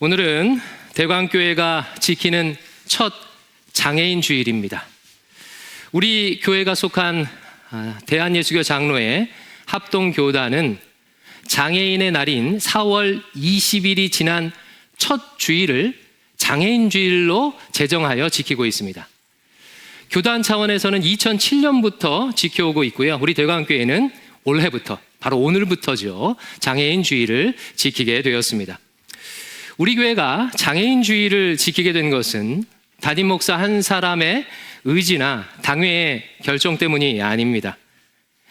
오늘은 대광교회가 지키는 첫 장애인 주일입니다. 우리 교회가 속한 대한예수교 장로회 합동교단은 장애인의 날인 4월 20일이 지난 첫 주일을 장애인 주일로 제정하여 지키고 있습니다. 교단 차원에서는 2007년부터 지켜오고 있고요. 우리 대광교회는 올해부터, 바로 오늘부터죠, 장애인 주일을 지키게 되었습니다. 우리 교회가 장애인 주일을 지키게 된 것은 담임 목사 한 사람의 의지나 당회의 결정 때문이 아닙니다.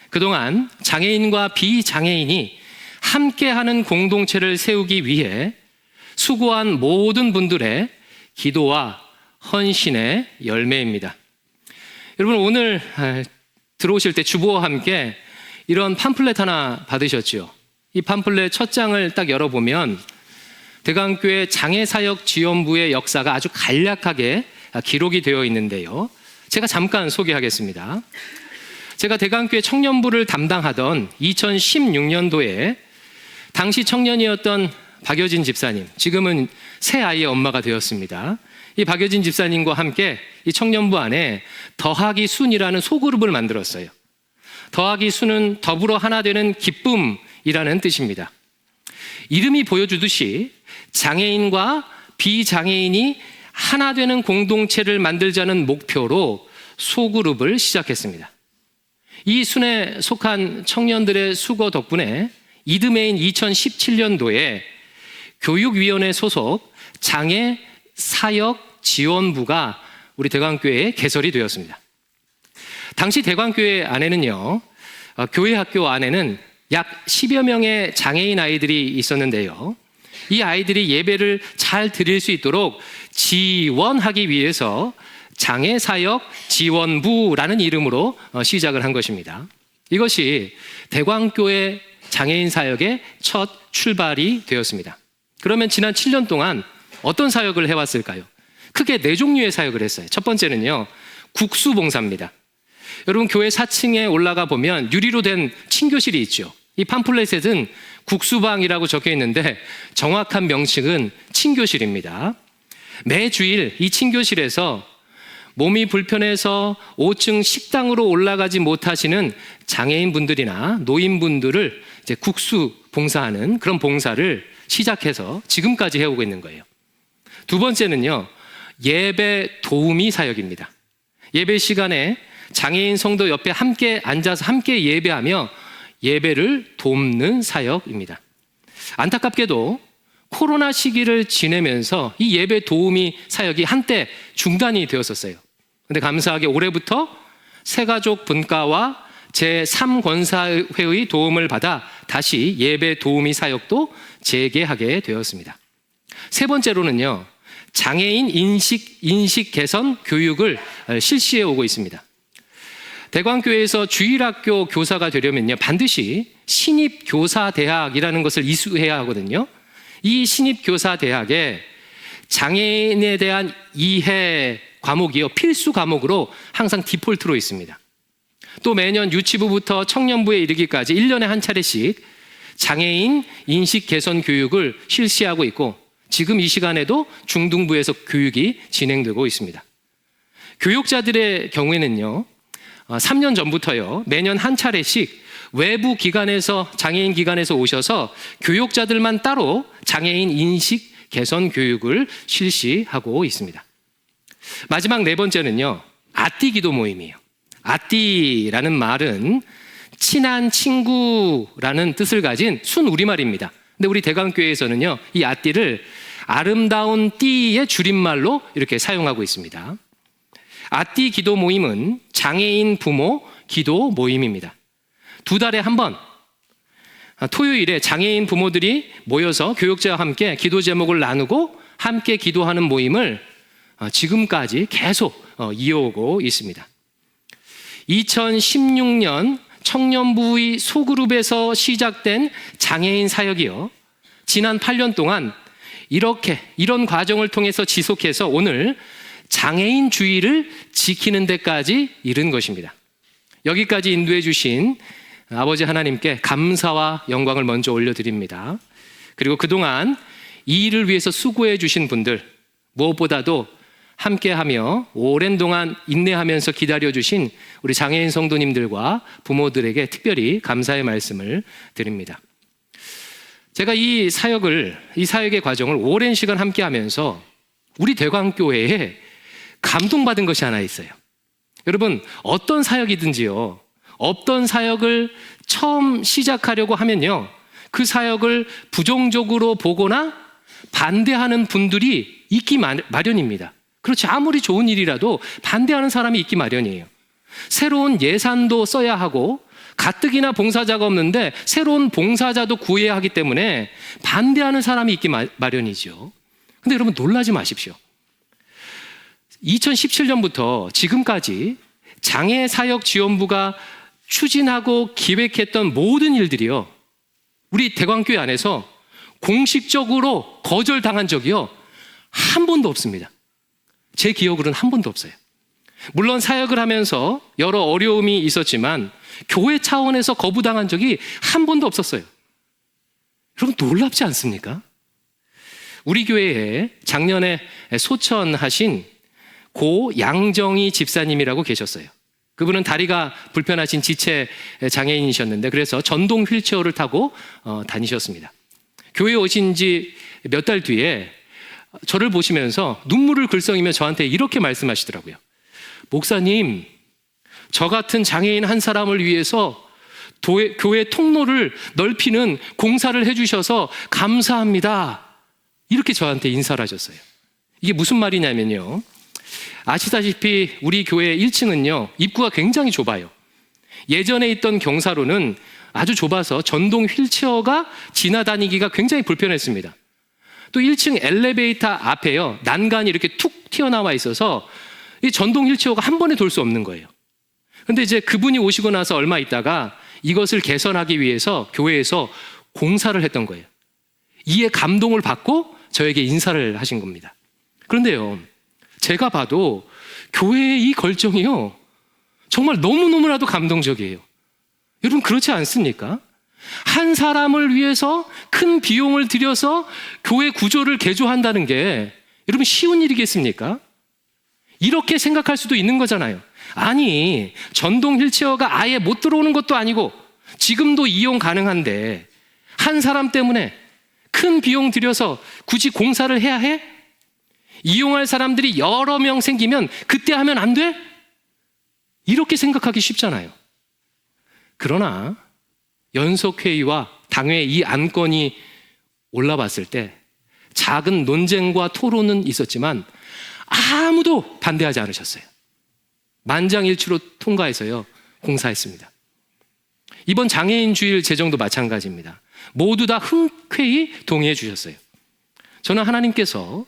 그동안 장애인과 비장애인이 함께하는 공동체를 세우기 위해 수고한 모든 분들의 기도와 헌신의 열매입니다. 여러분, 오늘 들어오실 때 주보와 함께 이런 팜플렛 하나 받으셨죠? 이 팜플렛 첫 장을 딱 열어보면 대광교회 장애사역지원부의 역사가 아주 간략하게 기록이 되어 있는데요. 제가 잠깐 소개하겠습니다. 제가 대광교회 청년부를 담당하던 2016년도에 당시 청년이었던 박여진 집사님, 지금은 새 아이의 엄마가 되었습니다. 이 박여진 집사님과 함께 이 청년부 안에 더하기 순이라는 소그룹을 만들었어요. 더하기 순은 더불어 하나 되는 기쁨이라는 뜻입니다. 이름이 보여주듯이 장애인과 비장애인이 하나 되는 공동체를 만들자는 목표로 소그룹을 시작했습니다. 이 순에 속한 청년들의 수고 덕분에 이듬해인 2017년도에 교육위원회 소속 장애사역지원부가 우리 대광교회에 개설이 되었습니다. 당시 대광교회 안에는요, 교회 학교 안에는 약 10여 명의 장애인 아이들이 있었는데요. 이 아이들이 예배를 잘 드릴 수 있도록 지원하기 위해서 장애사역지원부라는 이름으로 시작을 한 것입니다. 이것이 대광교회 장애인 사역의 첫 출발이 되었습니다. 그러면 지난 7년 동안 어떤 사역을 해왔을까요? 크게 4종류의 사역을 했어요. 첫 번째는요, 국수봉사입니다. 여러분, 교회 4층에 올라가 보면 유리로 된 친교실이 있죠. 이 팜플렛에는 국수방이라고 적혀 있는데 정확한 명칭은 친교실입니다. 매주일 이 친교실에서 몸이 불편해서 5층 식당으로 올라가지 못하시는 장애인분들이나 노인분들을 이제 국수 봉사하는 그런 봉사를 시작해서 지금까지 해오고 있는 거예요. 두 번째는요, 예배 도우미 사역입니다. 예배 시간에 장애인 성도 옆에 함께 앉아서 함께 예배하며 예배를 돕는 사역입니다. 안타깝게도 코로나 시기를 지내면서 이 예배 도우미 사역이 한때 중단이 되었었어요. 그런데 감사하게 올해부터 새가족 분과와 제3권사회의 도움을 받아 다시 예배 도우미 사역도 재개하게 되었습니다. 세 번째로는요, 장애인 인식 개선 교육을 실시해 오고 있습니다. 대광교회에서 주일학교 교사가 되려면요, 반드시 신입교사대학이라는 것을 이수해야 하거든요. 이 신입교사대학에 장애인에 대한 이해 과목이요, 필수 과목으로 항상 디폴트로 있습니다. 또 매년 유치부부터 청년부에 이르기까지 1년에 한 차례씩 장애인 인식 개선 교육을 실시하고 있고, 지금 이 시간에도 중등부에서 교육이 진행되고 있습니다. 교육자들의 경우에는요, 3년 전부터요, 매년 한 차례씩 외부 기관에서, 장애인 기관에서 오셔서 교육자들만 따로 장애인 인식 개선 교육을 실시하고 있습니다. 마지막 네 번째는요, 아띠 기도 모임이에요. 아띠라는 말은 친한 친구라는 뜻을 가진 순 우리말입니다. 근데 우리 대광교회에서는요, 이 아띠를 아름다운 띠의 줄임말로 이렇게 사용하고 있습니다. 아띠 기도 모임은 장애인 부모 기도 모임입니다. 2달에 한 번, 토요일에 장애인 부모들이 모여서 교육자와 함께 기도 제목을 나누고 함께 기도하는 모임을 지금까지 계속 이어오고 있습니다. 2016년 청년부의 소그룹에서 시작된 장애인 사역이요, 지난 8년 동안 이런 과정을 통해서 지속해서 오늘 장애인 주의를 지키는 데까지 이른 것입니다. 여기까지 인도해 주신 아버지 하나님께 감사와 영광을 먼저 올려드립니다. 그리고 그동안 이 일을 위해서 수고해 주신 분들, 무엇보다도 함께하며 오랜 동안 인내하면서 기다려주신 우리 장애인 성도님들과 부모들에게 특별히 감사의 말씀을 드립니다. 제가 이 사역의 과정을 오랜 시간 함께하면서 우리 대광교회에 감동받은 것이 하나 있어요. 여러분, 어떤 사역이든지요, 어떤 사역을 처음 시작하려고 하면요, 그 사역을 부정적으로 보거나 반대하는 분들이 있기 마련입니다. 그렇지, 아무리 좋은 일이라도 반대하는 사람이 있기 마련이에요. 새로운 예산도 써야 하고 가뜩이나 봉사자가 없는데 새로운 봉사자도 구해야 하기 때문에 반대하는 사람이 있기 마련이죠. 근데 여러분, 놀라지 마십시오. 2017년부터 지금까지 장애사역지원부가 추진하고 기획했던 모든 일들이요, 우리 대광교회 안에서 공식적으로 거절당한 적이요, 한 번도 없습니다. 제 기억으로는 한 번도 없어요. 물론 사역을 하면서 여러 어려움이 있었지만 교회 차원에서 거부당한 적이 한 번도 없었어요. 여러분, 놀랍지 않습니까? 우리 교회에 작년에 소천하신 고 양정희 집사님이라고 계셨어요. 그분은 다리가 불편하신 지체 장애인이셨는데 그래서 전동 휠체어를 타고 다니셨습니다. 교회에 오신 지 몇 달 뒤에 저를 보시면서 눈물을 글썽이며 저한테 이렇게 말씀하시더라고요. 목사님, 저 같은 장애인 한 사람을 위해서 교회 통로를 넓히는 공사를 해주셔서 감사합니다. 이렇게 저한테 인사를 하셨어요. 이게 무슨 말이냐면요, 아시다시피 우리 교회 1층은요 입구가 굉장히 좁아요. 예전에 있던 경사로는 아주 좁아서 전동 휠체어가 지나다니기가 굉장히 불편했습니다. 또 1층 엘리베이터 앞에요, 난간이 이렇게 툭 튀어나와 있어서 이 전동 휠체어가 한 번에 돌 수 없는 거예요. 근데 이제 그분이 오시고 나서 얼마 있다가 이것을 개선하기 위해서 교회에서 공사를 했던 거예요. 이에 감동을 받고 저에게 인사를 하신 겁니다. 그런데요, 제가 봐도 교회의 이 결정이요, 정말 너무너무나도 감동적이에요. 여러분, 그렇지 않습니까? 한 사람을 위해서 큰 비용을 들여서 교회 구조를 개조한다는 게 여러분 쉬운 일이겠습니까? 이렇게 생각할 수도 있는 거잖아요. 아니, 전동 휠체어가 아예 못 들어오는 것도 아니고 지금도 이용 가능한데 한 사람 때문에 큰 비용 들여서 굳이 공사를 해야 해? 이용할 사람들이 여러 명 생기면 그때 하면 안 돼? 이렇게 생각하기 쉽잖아요. 그러나 연석회의와 당회 이 안건이 올라왔을 때 작은 논쟁과 토론은 있었지만 아무도 반대하지 않으셨어요. 만장일치로 통과해서요 공사했습니다. 이번 장애인 주일 제정도 마찬가지입니다. 모두 다 흔쾌히 동의해 주셨어요. 저는 하나님께서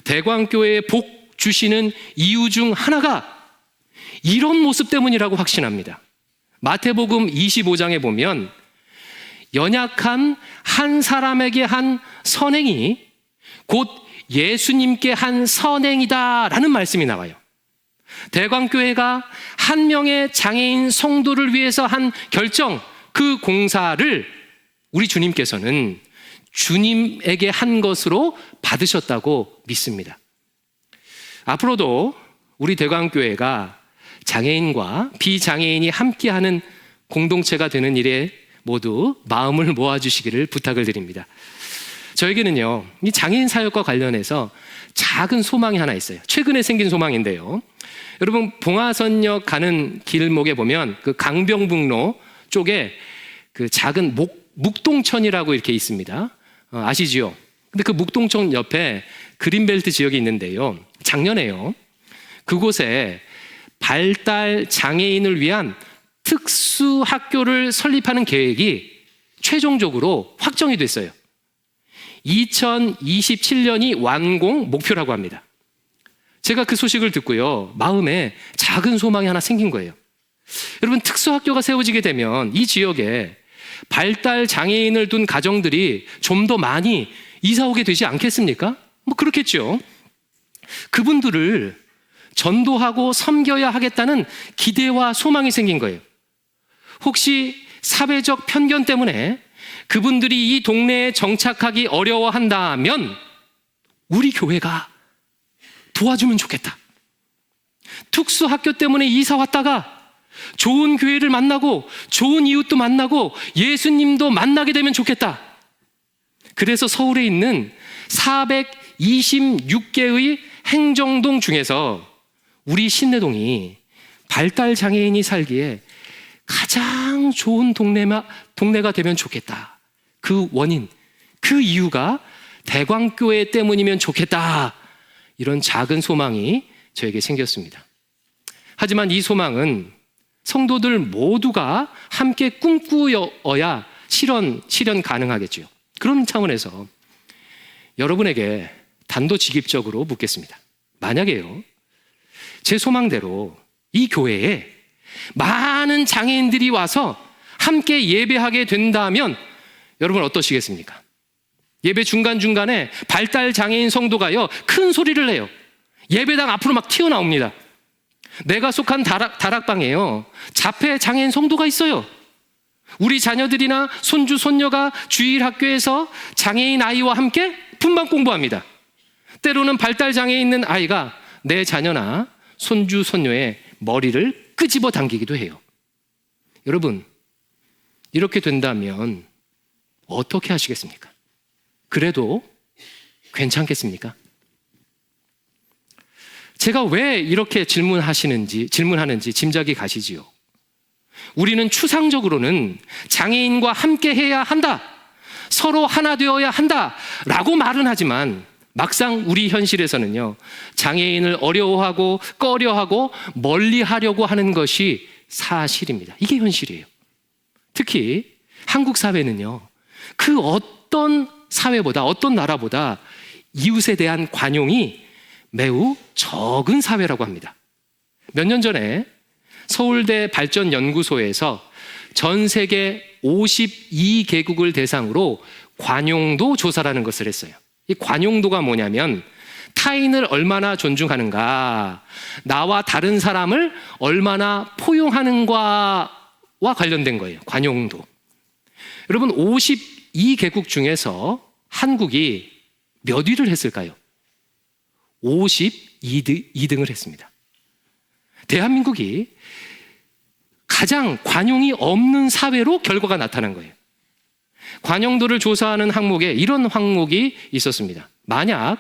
대광교회에 복 주시는 이유 중 하나가 이런 모습 때문이라고 확신합니다. 마태복음 25장에 보면 연약한 한 사람에게 한 선행이 곧 예수님께 한 선행이다라는 말씀이 나와요. 대광교회가 한 명의 장애인 성도를 위해서 한 결정, 그 공사를 우리 주님께서는 주님에게 한 것으로 받으셨다고 믿습니다. 앞으로도 우리 대광교회가 장애인과 비장애인이 함께하는 공동체가 되는 일에 모두 마음을 모아주시기를 부탁을 드립니다. 저에게는요, 이 장애인 사역과 관련해서 작은 소망이 하나 있어요. 최근에 생긴 소망인데요. 여러분, 봉화선역 가는 길목에 보면 그 강병북로 쪽에 그 작은 묵동천이라고 이렇게 있습니다. 아시지요? 근데 그 묵동천 옆에 그린벨트 지역이 있는데요. 작년에요, 그곳에 발달 장애인을 위한 특수 학교를 설립하는 계획이 최종적으로 확정이 됐어요. 2027년이 완공 목표라고 합니다. 제가 그 소식을 듣고요, 마음에 작은 소망이 하나 생긴 거예요. 여러분, 특수학교가 세워지게 되면 이 지역에 발달 장애인을 둔 가정들이 좀 더 많이 이사 오게 되지 않겠습니까? 뭐 그렇겠죠. 그분들을 전도하고 섬겨야 하겠다는 기대와 소망이 생긴 거예요. 혹시 사회적 편견 때문에 그분들이 이 동네에 정착하기 어려워한다면 우리 교회가 도와주면 좋겠다. 특수학교 때문에 이사 왔다가 좋은 교회를 만나고 좋은 이웃도 만나고 예수님도 만나게 되면 좋겠다. 그래서 서울에 있는 426개의 행정동 중에서 우리 신내동이 발달 장애인이 살기에 가장 좋은 동네가 되면 좋겠다. 그 원인, 그 이유가 대광교회 때문이면 좋겠다. 이런 작은 소망이 저에게 생겼습니다. 하지만 이 소망은 성도들 모두가 함께 꿈꾸어야 실현 가능하겠죠. 그런 차원에서 여러분에게 단도직입적으로 묻겠습니다. 만약에요, 제 소망대로 이 교회에 많은 장애인들이 와서 함께 예배하게 된다면 여러분 어떠시겠습니까? 예배 중간중간에 발달 장애인 성도가요, 큰 소리를 내요. 예배당 앞으로 막 튀어나옵니다. 내가 속한 다락방에요, 자폐 장애인 성도가 있어요. 우리 자녀들이나 손주, 손녀가 주일 학교에서 장애인 아이와 함께 분반 공부합니다. 때로는 발달 장애 있는 아이가 내 자녀나 손주, 손녀의 머리를 끄집어 당기기도 해요. 여러분, 이렇게 된다면 어떻게 하시겠습니까? 그래도 괜찮겠습니까? 제가 왜 이렇게 질문하는지 짐작이 가시지요. 우리는 추상적으로는 장애인과 함께 해야 한다, 서로 하나 되어야 한다 라고 말은 하지만 막상 우리 현실에서는요, 장애인을 어려워하고 꺼려하고 멀리하려고 하는 것이 사실입니다. 이게 현실이에요. 특히 한국 사회는요, 그 어떤 사회보다, 어떤 나라보다 이웃에 대한 관용이 매우 적은 사회라고 합니다. 몇 년 전에 서울대 발전연구소에서 전 세계 52개국을 대상으로 관용도 조사라는 것을 했어요. 이 관용도가 뭐냐면 타인을 얼마나 존중하는가, 나와 다른 사람을 얼마나 포용하는가와 관련된 거예요. 관용도. 여러분, 52개국 중에서 한국이 몇 위를 했을까요? 52등을 했습니다. 대한민국이 가장 관용이 없는 사회로 결과가 나타난 거예요. 관용도를 조사하는 항목에 이런 항목이 있었습니다. 만약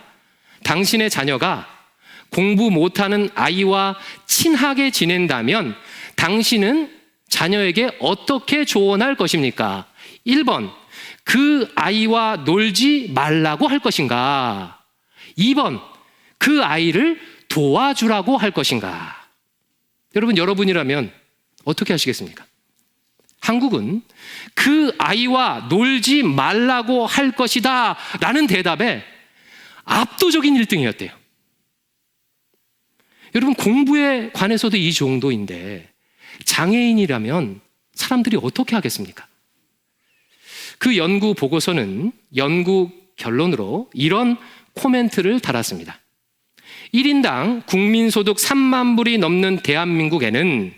당신의 자녀가 공부 못하는 아이와 친하게 지낸다면 당신은 자녀에게 어떻게 조언할 것입니까? 1번, 그 아이와 놀지 말라고 할 것인가? 2번, 그 아이를 도와주라고 할 것인가? 여러분, 여러분이라면 어떻게 하시겠습니까? 한국은 그 아이와 놀지 말라고 할 것이다 라는 대답에 압도적인 1등이었대요. 여러분, 공부에 관해서도 이 정도인데 장애인이라면 사람들이 어떻게 하겠습니까? 그 연구 보고서는 연구 결론으로 이런 코멘트를 달았습니다. 1인당 국민소득 3만 불이 넘는 대한민국에는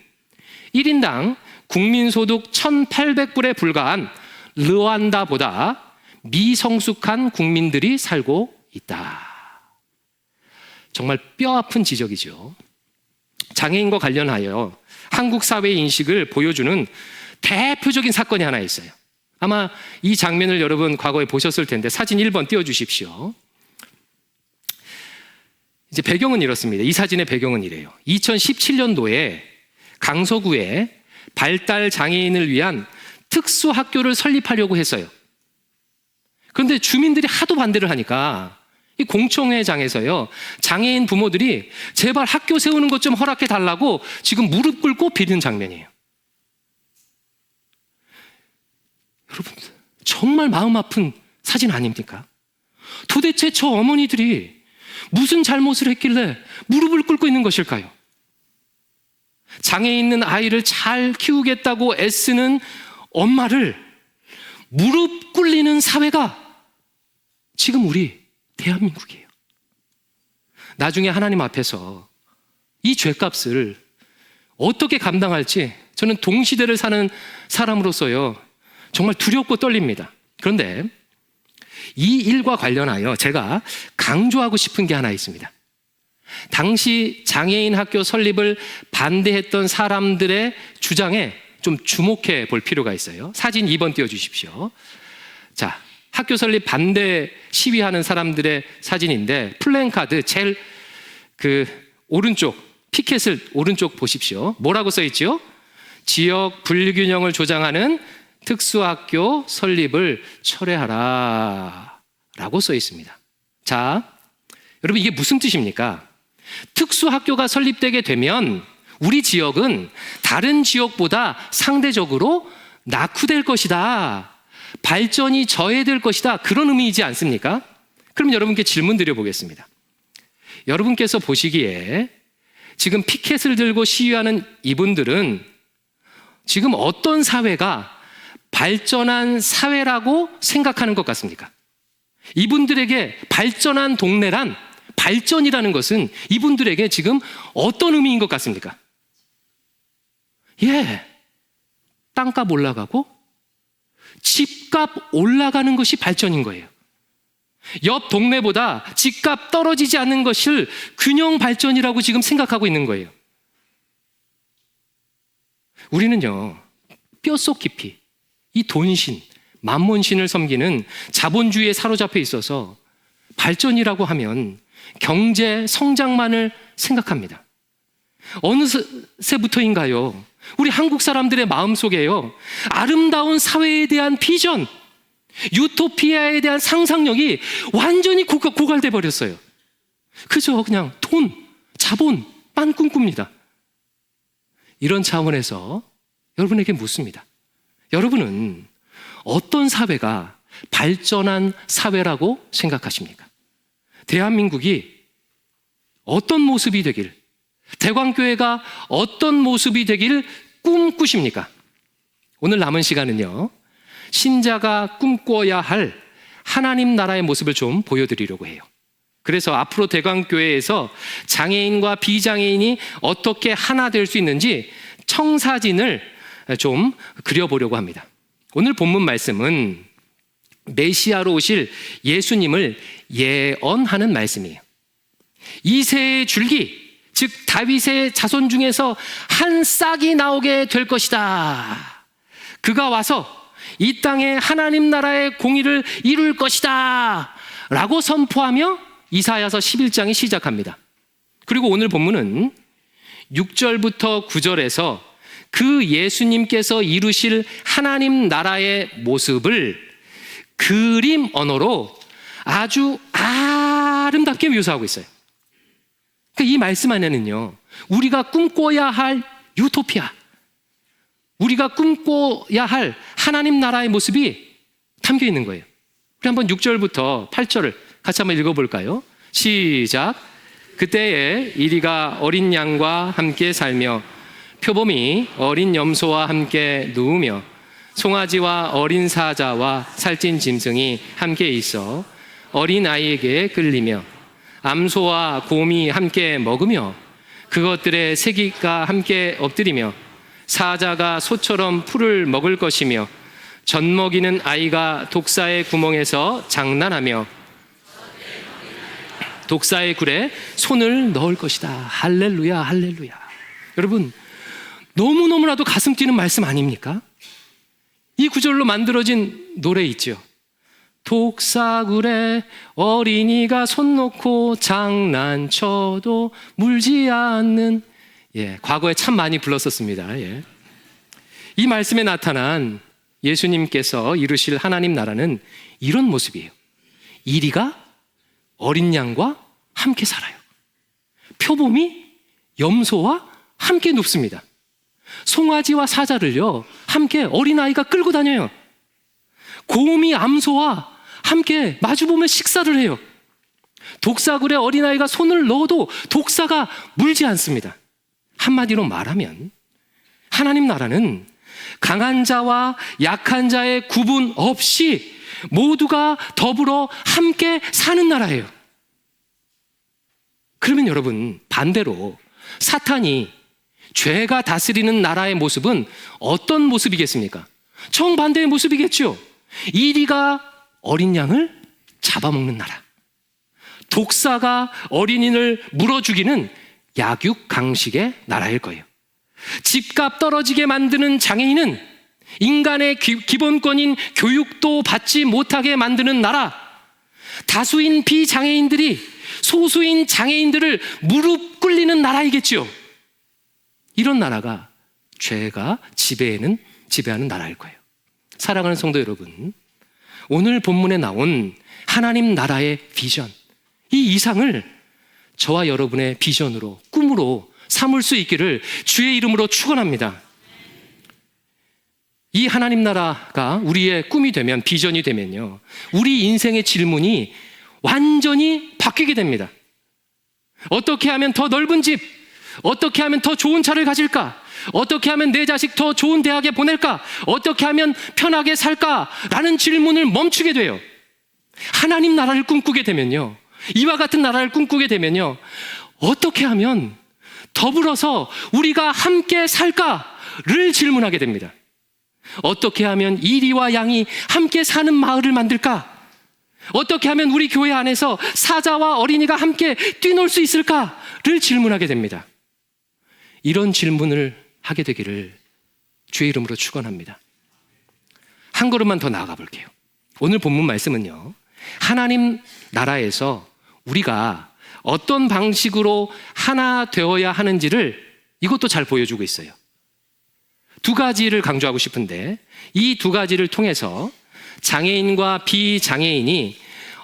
1인당 국민소득 1,800불에 불과한 르완다보다 미성숙한 국민들이 살고 있다. 정말 뼈아픈 지적이죠. 장애인과 관련하여 한국 사회의 인식을 보여주는 대표적인 사건이 하나 있어요. 아마 이 장면을 여러분 과거에 보셨을 텐데 사진 1번 띄워주십시오. 이제 배경은 이렇습니다. 이 사진의 배경은 이래요. 2017년도에 강서구에 발달 장애인을 위한 특수학교를 설립하려고 했어요. 그런데 주민들이 하도 반대를 하니까 이 공청회장에서요, 장애인 부모들이 제발 학교 세우는 것 좀 허락해 달라고 지금 무릎 꿇고 비는 장면이에요. 여러분, 정말 마음 아픈 사진 아닙니까? 도대체 저 어머니들이 무슨 잘못을 했길래 무릎을 꿇고 있는 것일까요? 장애 있는 아이를 잘 키우겠다고 애쓰는 엄마를 무릎 꿇리는 사회가 지금 우리 대한민국이에요. 나중에 하나님 앞에서 이 죄값을 어떻게 감당할지 저는 동시대를 사는 사람으로서요, 정말 두렵고 떨립니다. 그런데 이 일과 관련하여 제가 강조하고 싶은 게 하나 있습니다. 당시 장애인 학교 설립을 반대했던 사람들의 주장에 좀 주목해 볼 필요가 있어요. 사진 2번 띄워주십시오. 자, 학교 설립 반대 시위하는 사람들의 사진인데 플랜카드 제일 오른쪽 피켓을 오른쪽 보십시오. 뭐라고 써 있죠? 지역 불균형을 조장하는 특수학교 설립을 철회하라 라고 써 있습니다. 자, 여러분 이게 무슨 뜻입니까? 특수학교가 설립되게 되면 우리 지역은 다른 지역보다 상대적으로 낙후될 것이다, 발전이 저해될 것이다, 그런 의미이지 않습니까? 그럼 여러분께 질문 드려보겠습니다. 여러분께서 보시기에 지금 피켓을 들고 시위하는 이분들은 지금 어떤 사회가 발전한 사회라고 생각하는 것 같습니까? 이분들에게 발전한 동네란, 발전이라는 것은 이분들에게 지금 어떤 의미인 것 같습니까? 땅값 올라가고 집값 올라가는 것이 발전인 거예요. 옆 동네보다 집값 떨어지지 않는 것을 균형 발전이라고 지금 생각하고 있는 거예요. 우리는요, 뼛속 깊이 이 돈신, 만몬신을 섬기는 자본주의에 사로잡혀 있어서 발전이라고 하면 경제 성장만을 생각합니다. 어느새부터인가요? 우리 한국 사람들의 마음속에요, 아름다운 사회에 대한 비전, 유토피아에 대한 상상력이 완전히 고갈돼 버렸어요. 그저 그냥 돈, 자본만 꿈꿉니다. 이런 차원에서 여러분에게 묻습니다. 여러분은 어떤 사회가 발전한 사회라고 생각하십니까? 대한민국이 어떤 모습이 되길, 대광교회가 어떤 모습이 되길 꿈꾸십니까? 오늘 남은 시간은요, 신자가 꿈꿔야 할 하나님 나라의 모습을 좀 보여드리려고 해요. 그래서 앞으로 대광교회에서 장애인과 비장애인이 어떻게 하나 될 수 있는지 청사진을 좀 그려보려고 합니다. 오늘 본문 말씀은 메시아로 오실 예수님을 예언하는 말씀이에요. 이새의 줄기, 즉 다윗의 자손 중에서 한 싹이 나오게 될 것이다. 그가 와서 이 땅에 하나님 나라의 공의를 이룰 것이다 라고 선포하며 이사야서 11장이 시작합니다. 그리고 오늘 본문은 6절부터 9절에서 그 예수님께서 이루실 하나님 나라의 모습을 그림 언어로 아주 아름답게 묘사하고 있어요. 그러니까 이 말씀 안에는요, 우리가 꿈꿔야 할 유토피아, 우리가 꿈꿔야 할 하나님 나라의 모습이 담겨 있는 거예요. 우리 한번 6절부터 8절을 같이 한번 읽어볼까요? 시작. 그때에 이리가 어린 양과 함께 살며 표범이 어린 염소와 함께 누우며 송아지와 어린 사자와 살찐 짐승이 함께 있어 어린 아이에게 끌리며 암소와 곰이 함께 먹으며 그것들의 새끼가 함께 엎드리며 사자가 소처럼 풀을 먹을 것이며 젖먹이는 아이가 독사의 구멍에서 장난하며 독사의 굴에 손을 넣을 것이다. 할렐루야, 할렐루야. 여러분, 너무너무나도 가슴 뛰는 말씀 아닙니까? 이 구절로 만들어진 노래 있죠. 독사굴에 어린이가 손 놓고 장난쳐도 물지 않는, 과거에 참 많이 불렀었습니다. 이 말씀에 나타난 예수님께서 이루실 하나님 나라는 이런 모습이에요. 이리가 어린 양과 함께 살아요. 표범이 염소와 함께 눕습니다. 송아지와 사자를요, 함께 어린아이가 끌고 다녀요. 곰이 암소와 함께 마주보며 식사를 해요. 독사굴에 어린아이가 손을 넣어도 독사가 물지 않습니다. 한마디로 말하면 하나님 나라는 강한 자와 약한 자의 구분 없이 모두가 더불어 함께 사는 나라예요. 그러면 여러분, 반대로 사탄이, 죄가 다스리는 나라의 모습은 어떤 모습이겠습니까? 정반대의 모습이겠죠. 이리가 어린 양을 잡아먹는 나라. 독사가 어린이를 물어 죽이는 약육 강식의 나라일 거예요. 집값 떨어지게 만드는 장애인은 인간의 기본권인 교육도 받지 못하게 만드는 나라. 다수인 비장애인들이 소수인 장애인들을 무릎 꿇리는 나라이겠죠. 이런 나라가 죄가 지배하는 나라일 거예요. 사랑하는 성도 여러분, 오늘 본문에 나온 하나님 나라의 비전, 이 이상을 저와 여러분의 비전으로, 꿈으로 삼을 수 있기를 주의 이름으로 축원합니다. 이 하나님 나라가 우리의 꿈이 되면, 비전이 되면요, 우리 인생의 질문이 완전히 바뀌게 됩니다. 어떻게 하면 더 넓은 집, 어떻게 하면 더 좋은 차를 가질까, 어떻게 하면 내 자식 더 좋은 대학에 보낼까, 어떻게 하면 편하게 살까 라는 질문을 멈추게 돼요. 하나님 나라를 꿈꾸게 되면요, 이와 같은 나라를 꿈꾸게 되면요, 어떻게 하면 더불어서 우리가 함께 살까를 질문하게 됩니다. 어떻게 하면 이리와 양이 함께 사는 마을을 만들까? 어떻게 하면 우리 교회 안에서 사자와 어린이가 함께 뛰놀 수 있을까를 질문하게 됩니다. 이런 질문을 하게 되기를 주의 이름으로 축원합니다. 한 걸음만 더 나아가 볼게요. 오늘 본문 말씀은요, 하나님 나라에서 우리가 어떤 방식으로 하나 되어야 하는지를 이것도 잘 보여주고 있어요. 두 가지를 강조하고 싶은데, 이 두 가지를 통해서 장애인과 비장애인이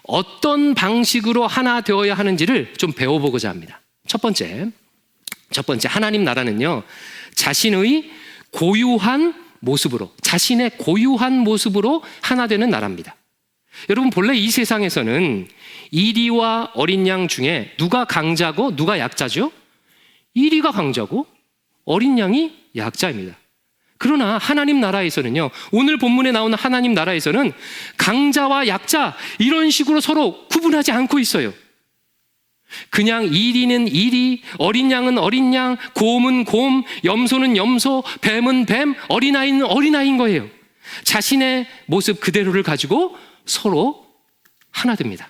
어떤 방식으로 하나 되어야 하는지를 좀 배워보고자 합니다. 첫 번째, 하나님 나라는요, 자신의 고유한 모습으로 하나 되는 나라입니다. 여러분, 본래 이 세상에서는 이리와 어린 양 중에 누가 강자고 누가 약자죠? 이리가 강자고 어린 양이 약자입니다. 그러나 하나님 나라에서는요, 오늘 본문에 나오는 하나님 나라에서는 강자와 약자 이런 식으로 서로 구분하지 않고 있어요. 그냥 이리는 이리, 어린 양은 어린 양, 곰은 곰, 염소는 염소, 뱀은 뱀, 어린아이는 어린아이인 거예요. 자신의 모습 그대로를 가지고 서로 하나 됩니다.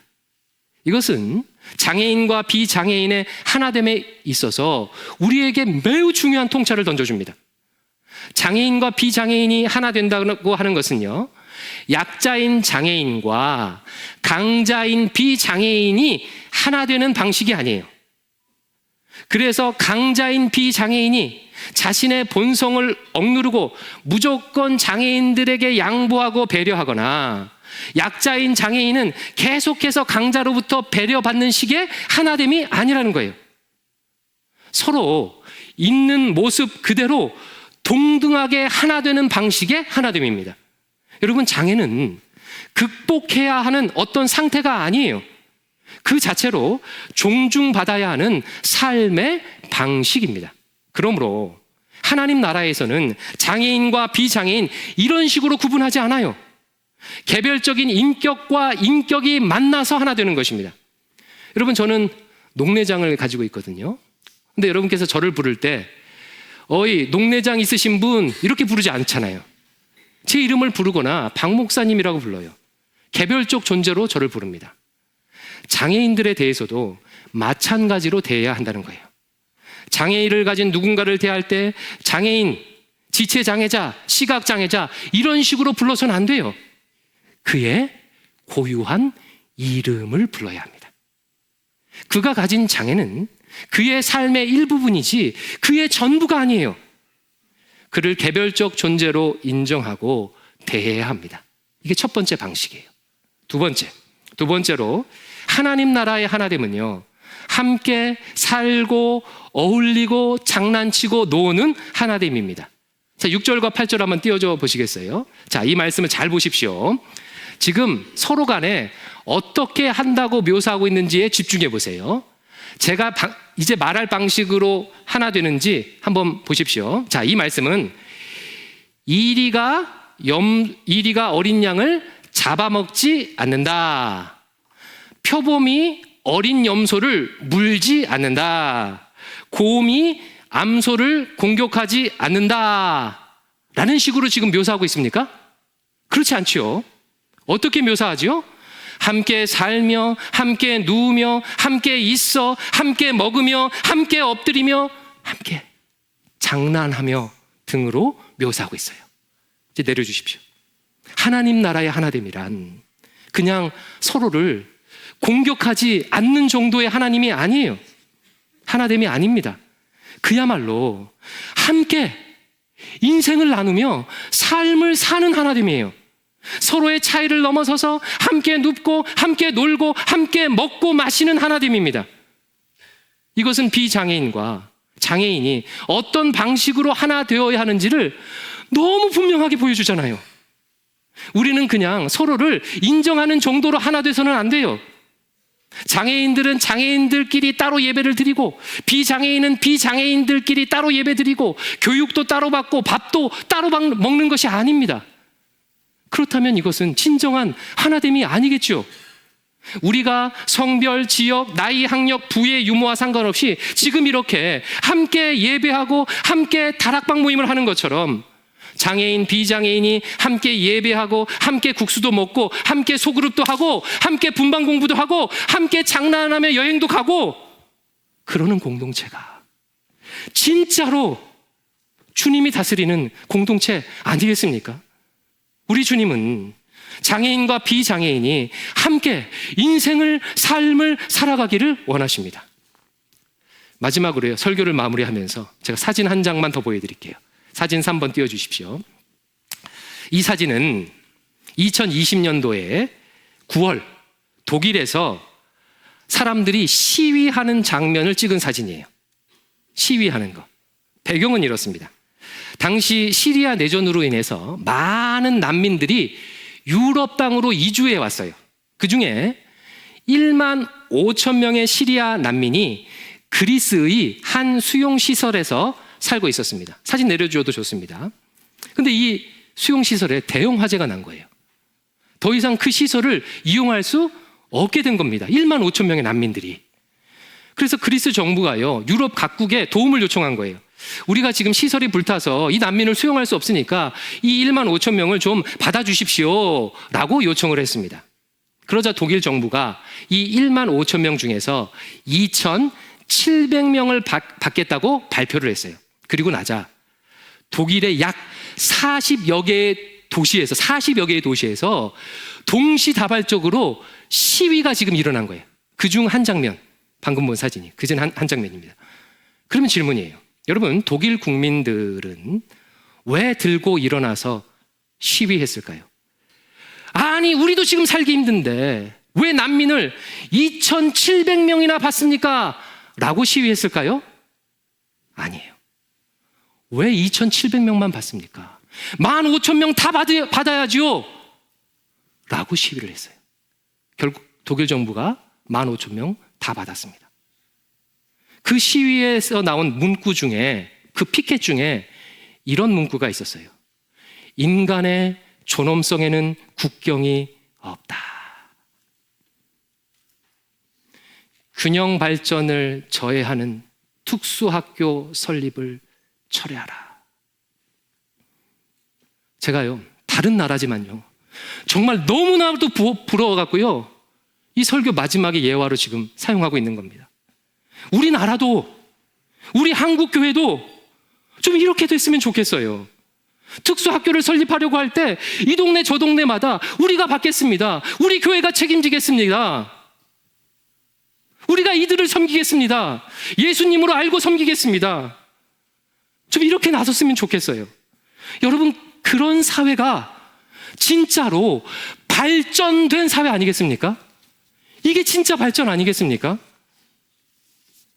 이것은 장애인과 비장애인의 하나됨에 있어서 우리에게 매우 중요한 통찰을 던져줍니다. 장애인과 비장애인이 하나 된다고 하는 것은요, 약자인 장애인과 강자인 비장애인이 하나 되는 방식이 아니에요. 그래서 강자인 비장애인이 자신의 본성을 억누르고 무조건 장애인들에게 양보하고 배려하거나, 약자인 장애인은 계속해서 강자로부터 배려받는 식의 하나됨이 아니라는 거예요. 서로 있는 모습 그대로 동등하게 하나 되는 방식의 하나됨입니다. 여러분, 장애는 극복해야 하는 어떤 상태가 아니에요. 그 자체로 존중받아야 하는 삶의 방식입니다. 그러므로 하나님 나라에서는 장애인과 비장애인 이런 식으로 구분하지 않아요. 개별적인 인격과 인격이 만나서 하나 되는 것입니다. 여러분, 저는 녹내장을 가지고 있거든요. 근데 여러분께서 저를 부를 때 어이 녹내장 있으신 분 이렇게 부르지 않잖아요. 제 이름을 부르거나 박 목사님이라고 불러요. 개별적 존재로 저를 부릅니다. 장애인들에 대해서도 마찬가지로 대해야 한다는 거예요. 장애인을 가진 누군가를 대할 때 장애인, 지체장애자, 시각장애자 이런 식으로 불러서는 안 돼요. 그의 고유한 이름을 불러야 합니다. 그가 가진 장애는 그의 삶의 일부분이지 그의 전부가 아니에요. 그를 개별적 존재로 인정하고 대해야 합니다. 이게 첫 번째 방식이에요. 두 번째로 하나님 나라의 하나됨은요, 함께 살고 어울리고 장난치고 노는 하나됨입니다. 자, 6절과 8절 한번 띄워줘 보시겠어요? 자, 이 말씀을 잘 보십시오. 지금 서로 간에 어떻게 한다고 묘사하고 있는지에 집중해 보세요. 제가 이제 말할 방식으로 하나 되는지 한번 보십시오. 자, 이 말씀은 이리가 어린 양을 잡아먹지 않는다. 표범이 어린 염소를 물지 않는다. 곰이 암소를 공격하지 않는다. 라는 식으로 지금 묘사하고 있습니까? 그렇지 않죠. 어떻게 묘사하죠? 함께 살며, 함께 누우며, 함께 있어, 함께 먹으며, 함께 엎드리며, 함께 장난하며 등으로 묘사하고 있어요. 이제 내려주십시오. 하나님 나라의 하나됨이란 그냥 서로를 공격하지 않는 정도의 하나님이 아니에요. 하나됨이 아닙니다. 그야말로 함께 인생을 나누며 삶을 사는 하나됨이에요. 서로의 차이를 넘어서서 함께 눕고 함께 놀고 함께 먹고 마시는 하나됨입니다. 이것은 비장애인과 장애인이 어떤 방식으로 하나 되어야 하는지를 너무 분명하게 보여주잖아요. 우리는 그냥 서로를 인정하는 정도로 하나 돼서는 안 돼요. 장애인들은 장애인들끼리 따로 예배를 드리고, 비장애인은 비장애인들끼리 따로 예배 드리고, 교육도 따로 받고 밥도 따로 먹는 것이 아닙니다. 그렇다면 이것은 진정한 하나됨이 아니겠죠. 우리가 성별, 지역, 나이, 학력, 부의 유무와 상관없이 지금 이렇게 함께 예배하고 함께 다락방 모임을 하는 것처럼 장애인, 비장애인이 함께 예배하고 함께 국수도 먹고 함께 소그룹도 하고 함께 분방 공부도 하고 함께 장난하며 여행도 가고 그러는 공동체가 진짜로 주님이 다스리는 공동체 아니겠습니까? 우리 주님은 장애인과 비장애인이 함께 인생을, 삶을 살아가기를 원하십니다. 마지막으로요, 설교를 마무리하면서 제가 사진 한 장만 더 보여드릴게요. 사진 3번 띄워주십시오. 이 사진은 2020년도에 9월 독일에서 사람들이 시위하는 장면을 찍은 사진이에요. 시위하는 거. 배경은 이렇습니다. 당시 시리아 내전으로 인해서 많은 난민들이 유럽 땅으로 이주해 왔어요. 그 중에 1만 5천 명의 시리아 난민이 그리스의 한 수용시설에서 살고 있었습니다. 사진 내려주셔도 좋습니다. 근데 이 수용시설에 대형 화재가 난 거예요. 더 이상 그 시설을 이용할 수 없게 된 겁니다. 1만 5천 명의 난민들이. 그래서 그리스 정부가요, 유럽 각국에 도움을 요청한 거예요. 우리가 지금 시설이 불타서 이 난민을 수용할 수 없으니까 이 1만 5천 명을 좀 받아주십시오 라고 요청을 했습니다. 그러자 독일 정부가 이 1만 5천 명 중에서 2,700명을 받겠다고 발표를 했어요. 그리고 나자 독일의 약 40여 개의 도시에서 동시다발적으로 시위가 지금 일어난 거예요. 그중 한 장면, 방금 본 사진이 그중 한 장면입니다. 그러면 질문이에요. 여러분, 독일 국민들은 왜 들고 일어나서 시위했을까요? 아니, 우리도 지금 살기 힘든데 왜 난민을 2,700명이나 받습니까? 라고 시위했을까요? 아니에요. 왜 2,700명만 받습니까? 15,000명 다 받아야지요 라고 시위를 했어요. 결국 독일 정부가 15,000명 다 받았습니다. 그 시위에서 나온 문구 중에, 그 피켓 중에 이런 문구가 있었어요. 인간의 존엄성에는 국경이 없다. 균형 발전을 저해하는 특수학교 설립을 철회하라. 제가요, 다른 나라지만요, 정말 너무나도 부러워갖고요, 이 설교 마지막에 예화로 지금 사용하고 있는 겁니다. 우리나라도, 우리 한국교회도 좀 이렇게 됐으면 좋겠어요. 특수학교를 설립하려고 할 때 이 동네 저 동네마다 우리가 받겠습니다. 우리 교회가 책임지겠습니다. 우리가 이들을 섬기겠습니다. 예수님으로 알고 섬기겠습니다. 좀 이렇게 나섰으면 좋겠어요. 여러분, 그런 사회가 진짜로 발전된 사회 아니겠습니까? 이게 진짜 발전 아니겠습니까?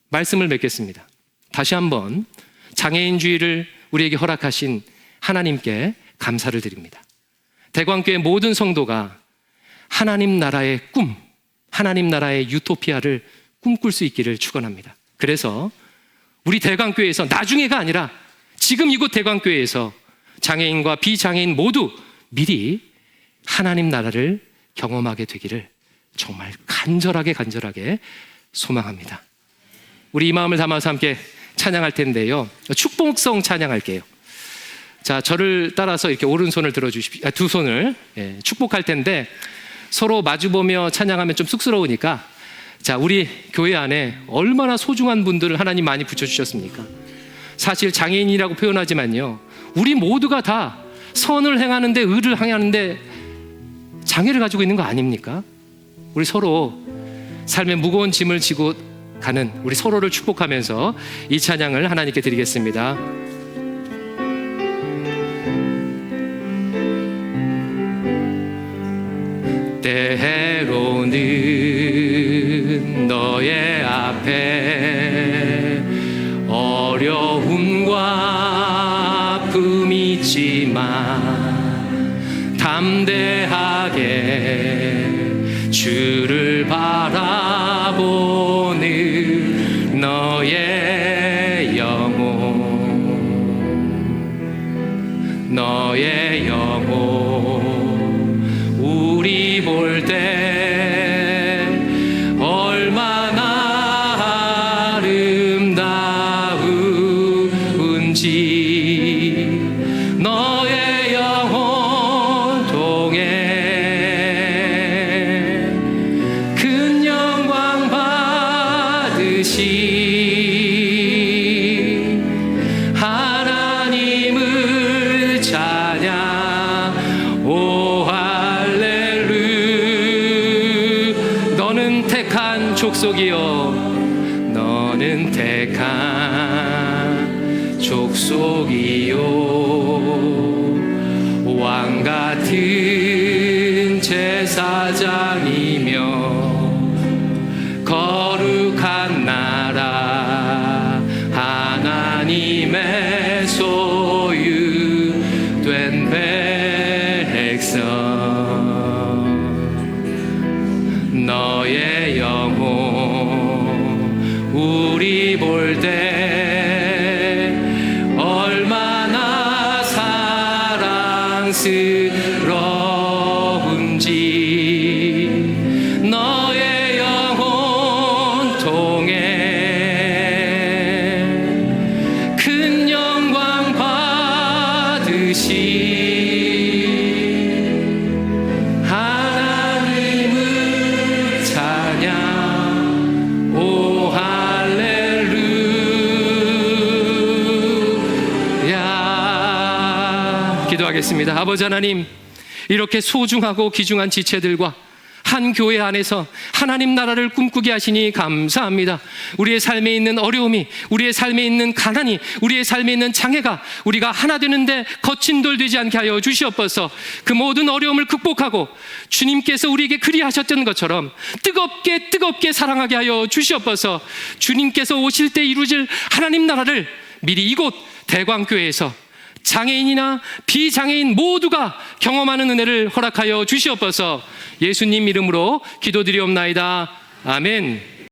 말씀을 맺겠습니다. 다시 한번 장애인주의를 우리에게 허락하신 하나님께 감사를 드립니다. 대광교회 모든 성도가 하나님 나라의 꿈, 하나님 나라의 유토피아를 꿈꿀 수 있기를 축원합니다. 그래서 우리 대광교회에서 나중에가 아니라 지금 이곳 대광교회에서 장애인과 비장애인 모두 미리 하나님 나라를 경험하게 되기를 정말 간절하게 소망합니다. 우리 이 마음을 담아서 함께 찬양할 텐데요, 축복성 찬양할게요. 자, 저를 따라서 이렇게 오른손을 들어주십시오. 두 손을 축복할 텐데 서로 마주보며 찬양하면 좀 쑥스러우니까 자, 우리 교회 안에 얼마나 소중한 분들을 하나님 많이 붙여주셨습니까? 사실 장애인이라고 표현하지만요, 우리 모두가 다 선을 행하는데, 의를 행하는데 장애를 가지고 있는 거 아닙니까? 우리 서로 삶의 무거운 짐을 지고 가는 우리 서로를 축복하면서 이 찬양을 하나님께 드리겠습니다. 때로는 너의 앞에 어려움과 아픔이 있지만 담대하게 주를 바라보는 너의 영혼 우리 볼 때 얼마나 아름다운지 너의 영혼 통해 큰 영광 받으시 하나님을 찬양 오 할렐루야. 너는 택한 족속이요 너는 택한 족속이요 왕같은 제사장이며 거룩한 나라 하나님의 소유된 백성 너의 영혼 우리 볼 때 얼마나 사랑스러운지 너의 영혼 통해 큰 영광 받으시 하나님을 찬양 오 할렐루야. 기도하겠습니다. 아버지 하나님, 이렇게 소중하고 귀중한 지체들과 한 교회 안에서 하나님 나라를 꿈꾸게 하시니 감사합니다. 우리의 삶에 있는 어려움이, 우리의 삶에 있는 가난이, 우리의 삶에 있는 장애가 우리가 하나 되는데 거친 돌 되지 않게 하여 주시옵소서. 그 모든 어려움을 극복하고 주님께서 우리에게 그리하셨던 것처럼 뜨겁게 사랑하게 하여 주시옵소서. 주님께서 오실 때 이루어질 하나님 나라를 미리 이곳 대광교회에서 장애인이나 비장애인 모두가 경험하는 은혜를 허락하여 주시옵소서. 예수님 이름으로 기도드리옵나이다. 아멘.